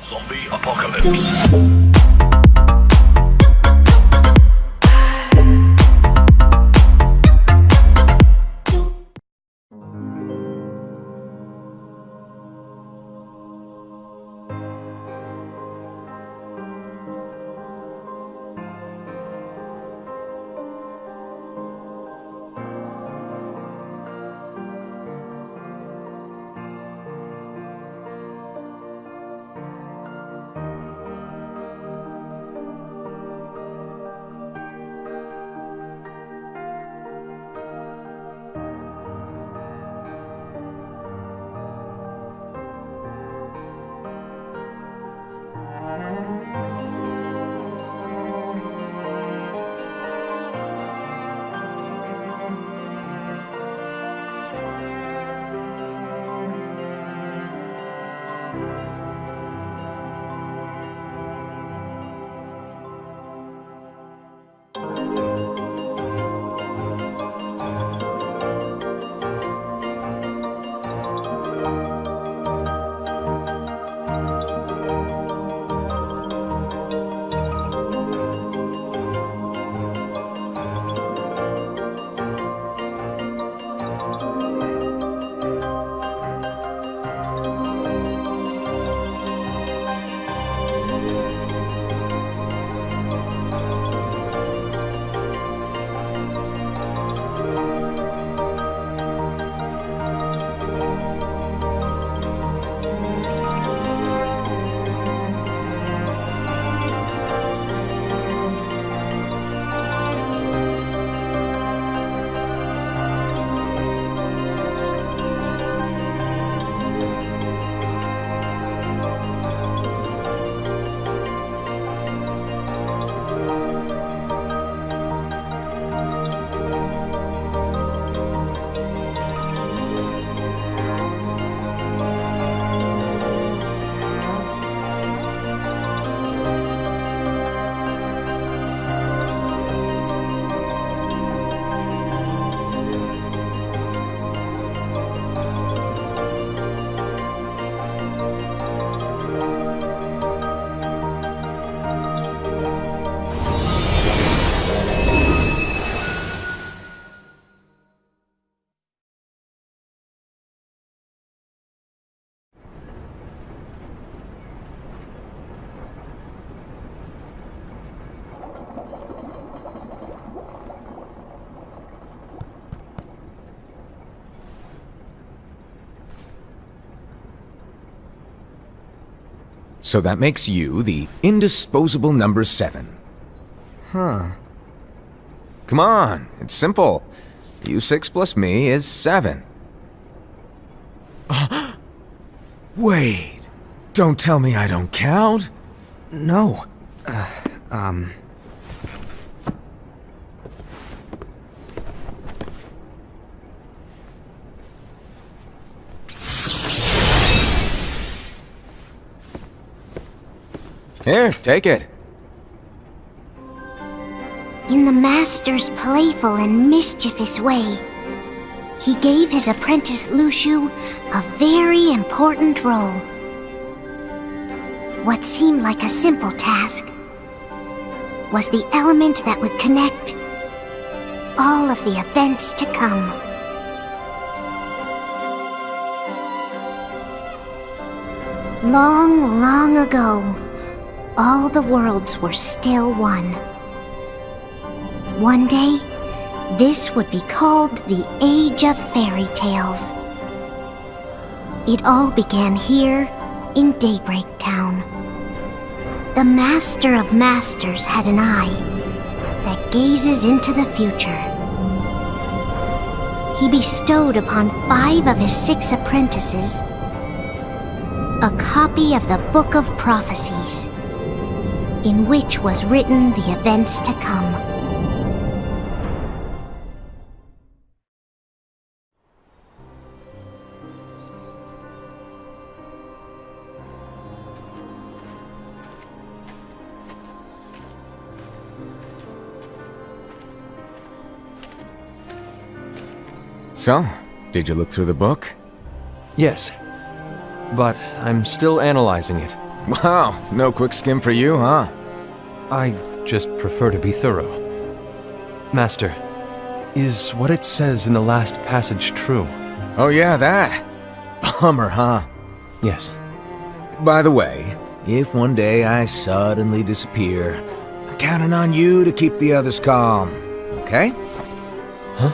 Zombie apocalypse. So that makes you the indisposable number 7. Huh. Come on, it's simple. U6 plus me is 7. Wait, don't tell me I don't count. No. Here, take it. In the master's playful and mischievous way, he gave his apprentice Lushu a very important role. What seemed like a simple task was the element that would connect all of the events to come. Long, long ago, all the worlds were still one. One day, this would be called the Age of Fairy Tales. It all began here in Daybreak Town. The Master of Masters had an eye that gazes into the future. He bestowed upon 5 of his 6 apprentices a copy of the Book of Prophecies, in which was written the events to come. So, did you look through the book? Yes, but I'm still analyzing it. Wow, no quick skim for you, huh? I just prefer to be thorough. Master, is what it says in the last passage true? Oh yeah, that. Bummer, huh? Yes. By the way, if one day I suddenly disappear, I'm counting on you to keep the others calm, okay? Huh?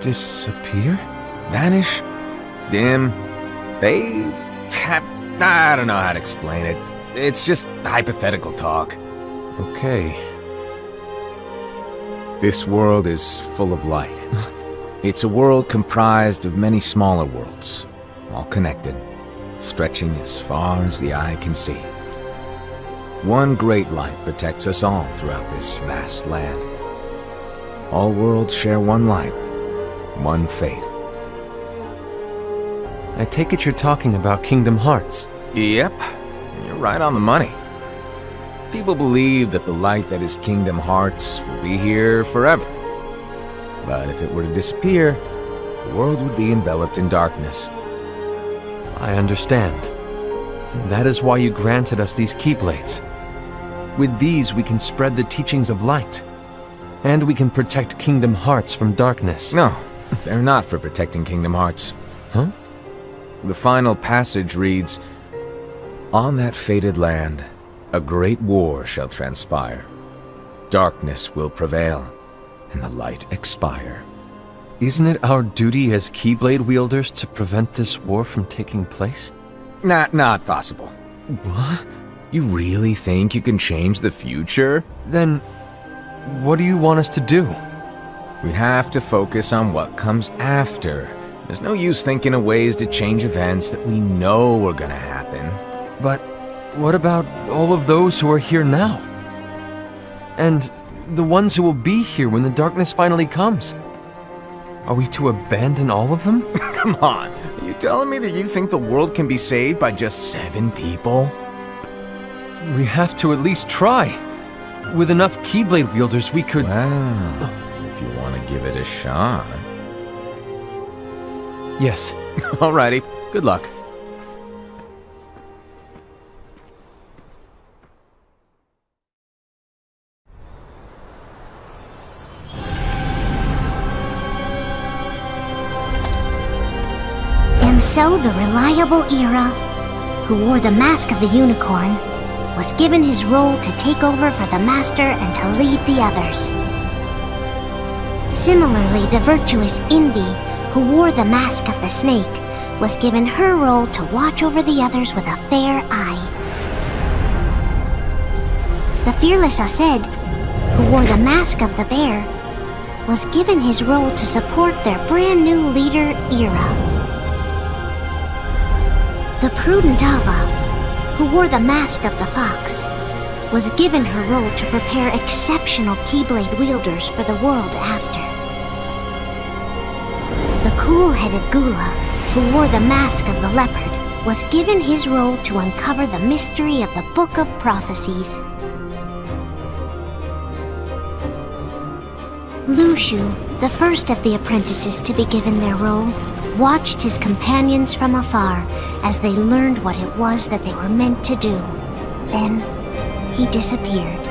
Disappear? Vanish? Dim? Fade? I don't know how to explain it. It's just hypothetical talk. Okay. This world is full of light. It's a world comprised of many smaller worlds, all connected, stretching as far as the eye can see. One great light protects us all throughout this vast land. All worlds share one light, one fate. I take it you're talking about Kingdom Hearts. Yep, you're right on the money. People believe that the light that is Kingdom Hearts will be here forever. But if it were to disappear, the world would be enveloped in darkness. I understand. That is why you granted us these Keyblades. With these, we can spread the teachings of light. And we can protect Kingdom Hearts from darkness. No, they're not for protecting Kingdom Hearts. Huh? The final passage reads, "On that fated land, a great war shall transpire. Darkness will prevail, and the light expire." Isn't it our duty as Keyblade wielders to prevent this war from taking place? Not possible. What? You really think you can change the future? Then, what do you want us to do? We have to focus on what comes after. There's no use thinking of ways to change events that we know are gonna happen. But what about all of those who are here now? And the ones who will be here when the darkness finally comes? Are we to abandon all of them? Come on, are you telling me that you think the world can be saved by just 7 people? We have to at least try. With enough Keyblade wielders, we could... Well, if you want to give it a shot. Yes. Alrighty, good luck. And so the reliable Era, who wore the mask of the unicorn, was given his role to take over for the Master and to lead the others. Similarly, the virtuous Envy, who wore the mask of the snake, was given her role to watch over the others with a fair eye. The fearless Aced, who wore the mask of the bear, was given his role to support their brand new leader, Era. The prudent Ava, who wore the mask of the fox, was given her role to prepare exceptional Keyblade wielders for the world after. The cool-headed Gula, who wore the mask of the leopard, was given his role to uncover the mystery of the Book of Prophecies. Lushu, the first of the apprentices to be given their role, watched his companions from afar as they learned what it was that they were meant to do. Then, he disappeared.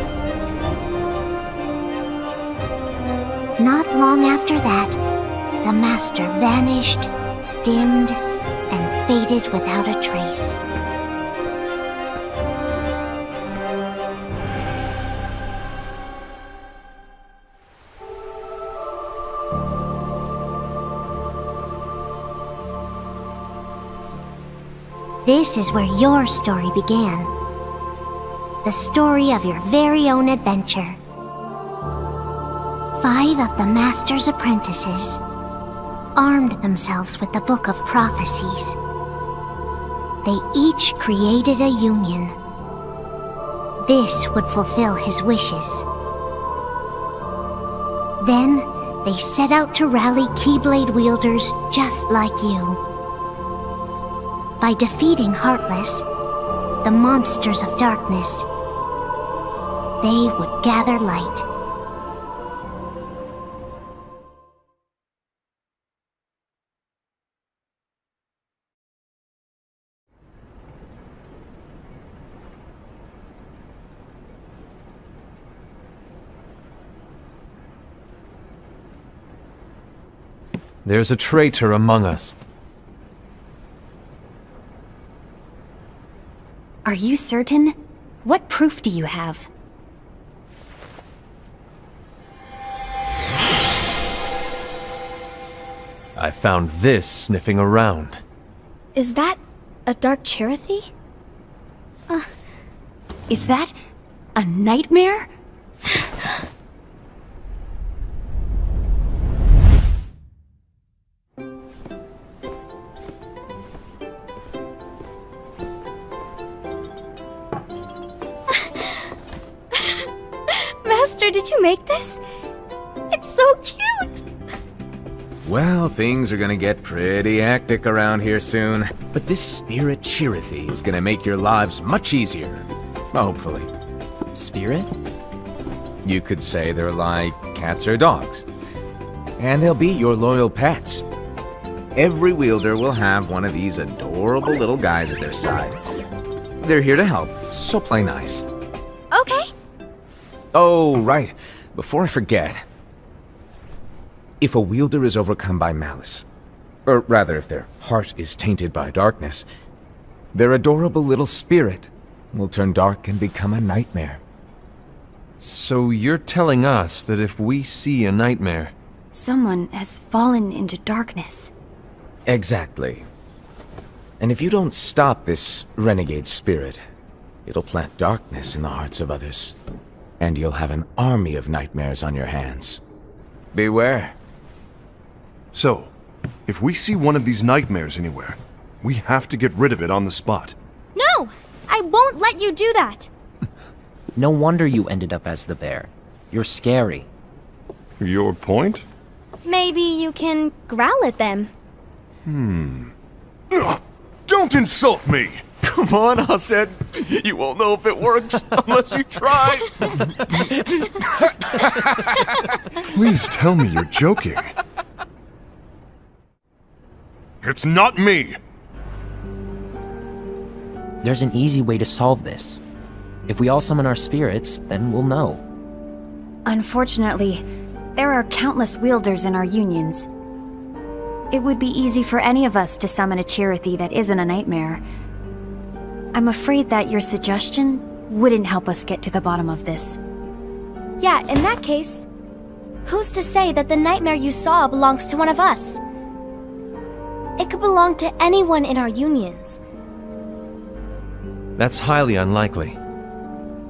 Not long after that, the Master vanished, dimmed, and faded without a trace. This is where your story began. The story of your very own adventure. 5 of the Master's apprentices armed themselves with the Book of Prophecies. They each created a union. This would fulfill his wishes. Then, they set out to rally Keyblade wielders just like you. By defeating Heartless, the monsters of darkness, they would gather light. There's a traitor among us. Are you certain? What proof do you have? I found this sniffing around. Is that a dark Cherothy? Is that a nightmare? Master, did you make this? It's so cute! Well, things are gonna get pretty hectic around here soon. But this spirit Cherothy is gonna make your lives much easier. Hopefully. Spirit? You could say they're like cats or dogs. And they'll be your loyal pets. Every wielder will have one of these adorable little guys at their side. They're here to help, so play nice. Okay. Oh, right. Before I forget. If a wielder is overcome by malice, or rather if their heart is tainted by darkness, their adorable little spirit will turn dark and become a nightmare. So you're telling us that if we see a nightmare... Someone has fallen into darkness. Exactly. And if you don't stop this renegade spirit, it'll plant darkness in the hearts of others. And you'll have an army of nightmares on your hands. Beware. So, if we see one of these nightmares anywhere, we have to get rid of it on the spot. No! I won't let you do that! No wonder you ended up as the bear. You're scary. Your point? Maybe you can growl at them. Ugh, don't insult me! Come on, Hased. You won't know if it works unless you try. Please tell me you're joking. It's not me! There's an easy way to solve this. If we all summon our spirits, then we'll know. Unfortunately, there are countless wielders in our unions. It would be easy for any of us to summon a Cherothy that isn't a nightmare. I'm afraid that your suggestion wouldn't help us get to the bottom of this. Yeah, in that case, who's to say that the nightmare you saw belongs to one of us? It could belong to anyone in our unions. That's highly unlikely.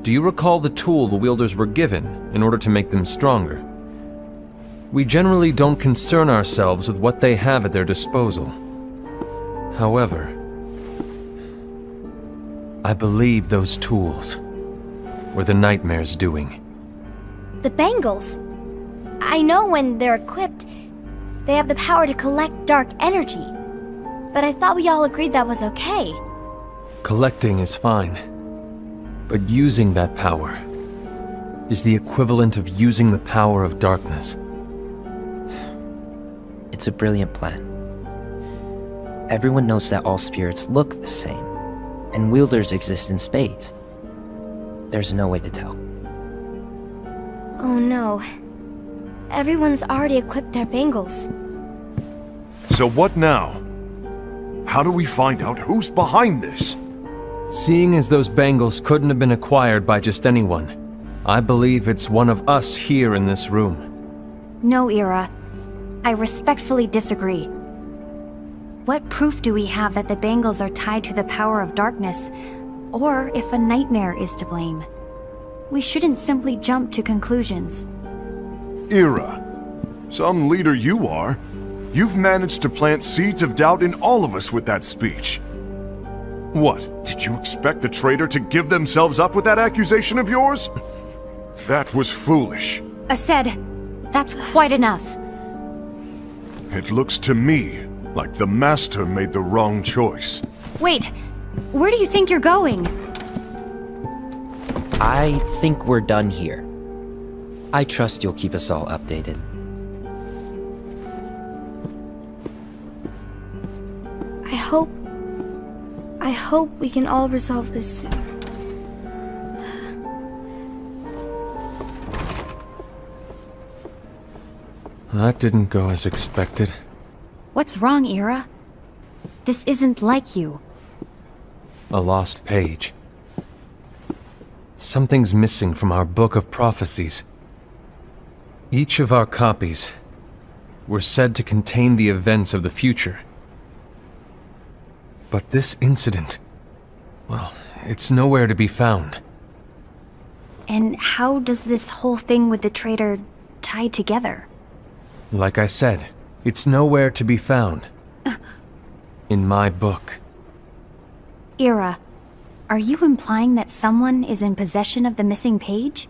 Do you recall the tool the wielders were given in order to make them stronger? We generally don't concern ourselves with what they have at their disposal. However, I believe those tools were the nightmare's doing. The bangles. I know when they're equipped, they have the power to collect dark energy. But I thought we all agreed that was okay. Collecting is fine, but using that power is the equivalent of using the power of darkness. It's a brilliant plan. Everyone knows that all spirits look the same, and wielders exist in spades. There's no way to tell. Oh no. Everyone's already equipped their bangles. So what now? How do we find out who's behind this? Seeing as those bangles couldn't have been acquired by just anyone, I believe it's one of us here in this room. No, Ira. I respectfully disagree. What proof do we have that the bangles are tied to the power of darkness, or if a nightmare is to blame? We shouldn't simply jump to conclusions. Ira, some leader you are. You've managed to plant seeds of doubt in all of us with that speech. What, did you expect the traitor to give themselves up with that accusation of yours? That was foolish. Ased, that's quite enough. It looks to me like the Master made the wrong choice. Wait, where do you think you're going? I think we're done here. I trust you'll keep us all updated. I hope we can all resolve this soon. That didn't go as expected. What's wrong, Ira? This isn't like you. A lost page. Something's missing from our book of prophecies. Each of our copies were said to contain the events of the future. But this incident, well, it's nowhere to be found. And how does this whole thing with the traitor tie together? Like I said, it's nowhere to be found. In my book. Ira, are you implying that someone is in possession of the missing page?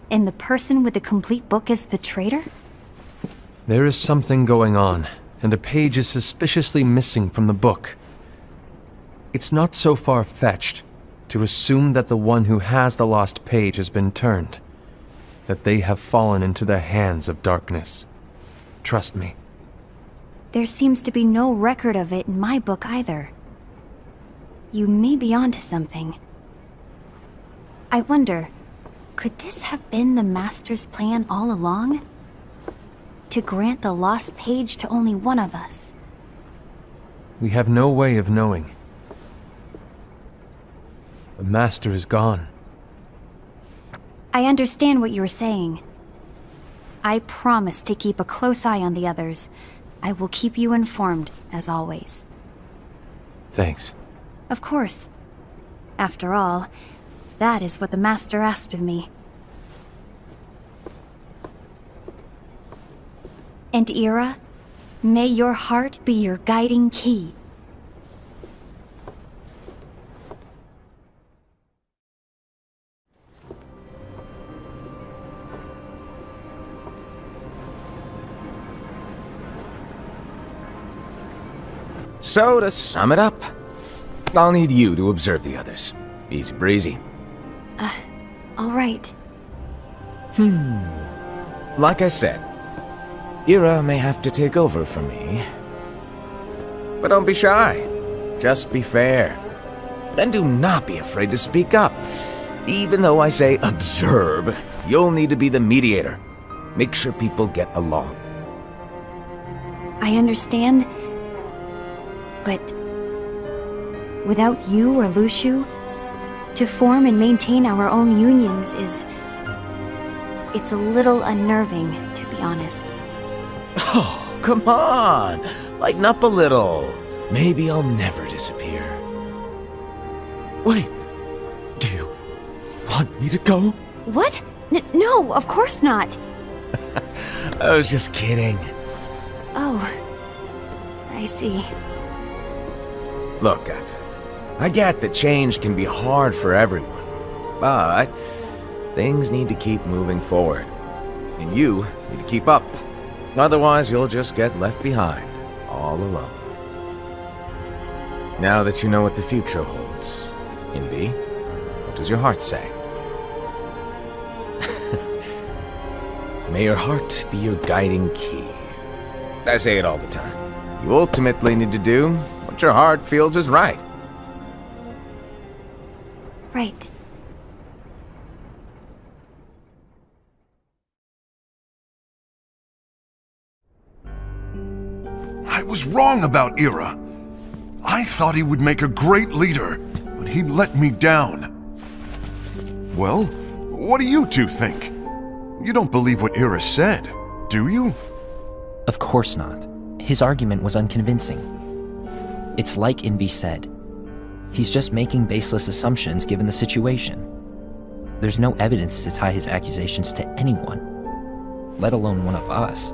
And the person with the complete book is the traitor? There is something going on, and a page is suspiciously missing from the book. It's not so far-fetched to assume that the one who has the lost page has been turned, that they have fallen into the hands of darkness. Trust me. There seems to be no record of it in my book either. You may be onto something. I wonder, could this have been the Master's plan all along? To grant the lost page to only one of us? We have no way of knowing. The Master is gone. I understand what you're saying. I promise to keep a close eye on the others. I will keep you informed, as always. Thanks. Of course. After all, that is what the Master asked of me. And Ira, may your heart be your guiding key. So, to sum it up, I'll need you to observe the others. Easy breezy. All right. Like I said, Ira may have to take over for me. But don't be shy. Just be fair. And do not be afraid to speak up. Even though I say observe, you'll need to be the mediator. Make sure people get along. I understand. But without you or Luciu, to form and maintain our own unions is... it's a little unnerving, to be honest. Oh, come on! Lighten up a little. Maybe I'll never disappear. Wait, do you want me to go? What? No, of course not. I was just kidding. Oh, I see. Look, I get that change can be hard for everyone, but things need to keep moving forward. And you need to keep up. Otherwise, you'll just get left behind, all alone. Now that you know what the future holds, Envy, what does your heart say? May your heart be your guiding key. I say it all the time. You ultimately need to do what your heart feels is right. Right. I was wrong about Ira. I thought he would make a great leader, but he let me down. Well, what do you two think? You don't believe what Ira said, do you? Of course not. His argument was unconvincing. It's like Invi said. He's just making baseless assumptions given the situation. There's no evidence to tie his accusations to anyone, let alone one of us.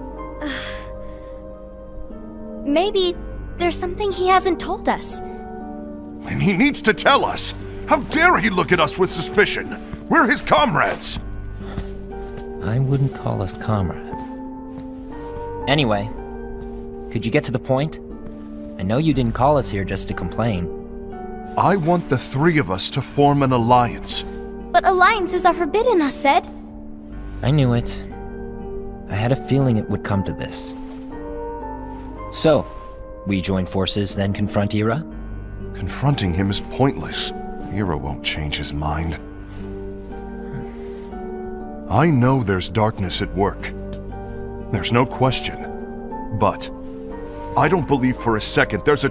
Maybe there's something he hasn't told us. And he needs to tell us. How dare he look at us with suspicion? We're his comrades. I wouldn't call us comrades. Anyway, could you get to the point? I know you didn't call us here just to complain. I want the three of us to form an alliance. But alliances are forbidden, us said. I knew it. I had a feeling it would come to this. So, we join forces, then confront Ira? Confronting him is pointless. Ira won't change his mind. I know there's darkness at work. There's no question. But I don't believe for a second there's a